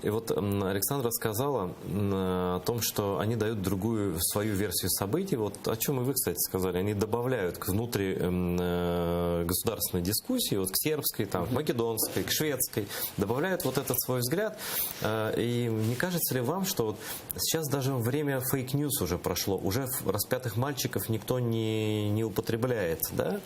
И вот Александра сказала о том, что они дают другую свою версию событий. Вот о чем и вы, кстати, сказали. Они добавляют к внутригосударственной дискуссии, вот к сербской, там, к македонской, к шведской, добавляют вот этот свой взгляд. И не кажется ли вам, что вот сейчас даже время фейк-ньюс уже прошло, уже распятых мальчиков никто не употребляет, да?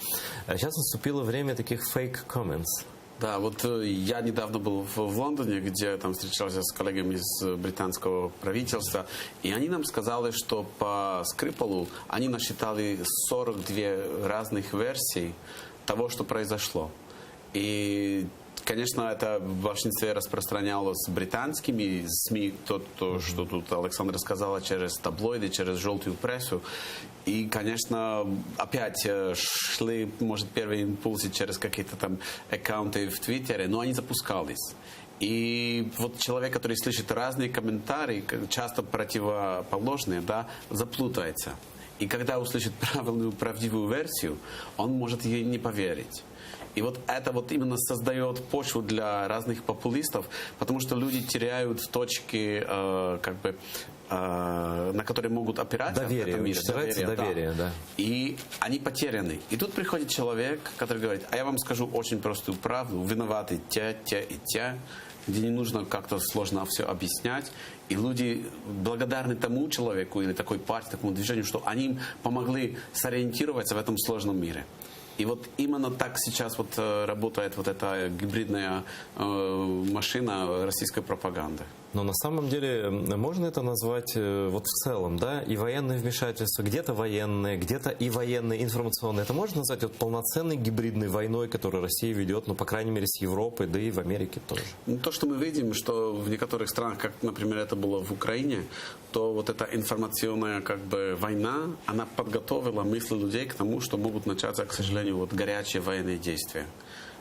А сейчас наступило время таких фейк-комментс. Да, вот я недавно был в Лондоне, где там встречался с коллегами из британского правительства, и они нам сказали, что по Скрипалу они насчитали 42 разных версий того, что произошло. И, конечно, это в большинстве распространялось британскими СМИ, то, что тут Александра сказала, через таблоиды, через желтую прессу. И, конечно, опять шли, может, первые импульсы через какие-то там аккаунты в Твиттере, но они запускались. И вот человек, который слышит разные комментарии, часто противоположные, да, заплутается. И когда услышит правильную, правдивую версию, он может ей не поверить. И вот это вот именно создает почву для разных популистов, потому что люди теряют точки, на которые могут опираться. Доверие, доверие, да. И они потеряны. И тут приходит человек, который говорит: а я вам скажу очень простую правду, виноваты те и те, где не нужно как-то сложно все объяснять. И люди благодарны тому человеку или такой партии, такому движению, что они им помогли сориентироваться в этом сложном мире. И вот именно так сейчас вот работает вот эта гибридная машина российской пропаганды. Но на самом деле можно это назвать вот в целом, да, и военное вмешательство, где-то военное, где-то и военное, информационное. Это можно назвать вот полноценной гибридной войной, которую Россия ведет, ну, по крайней мере, с Европой, да и в Америке тоже. Ну, то, что мы видим, что в некоторых странах, как, например, это было в Украине, то вот эта информационная как бы война, она подготовила мысли людей к тому, что могут начаться, к сожалению, вот горячие военные действия.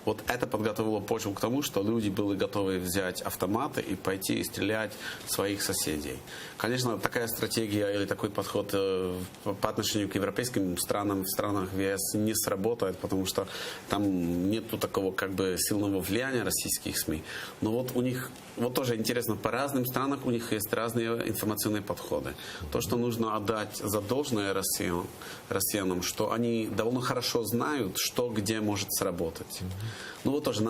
Вот это подготовило почву к тому, что люди были готовы взять автоматы и пойти и стрелять в своих соседей. Конечно, такая стратегия или такой подход по отношению к европейским странам в странах ЕС не сработает, потому что там нету такого как бы сильного влияния российских СМИ. Но вот у них, вот тоже интересно, по разным странам у них есть разные информационные подходы. То, что нужно отдать за должное россиянам, что они довольно хорошо знают, что где может сработать. Ну вот тоже нам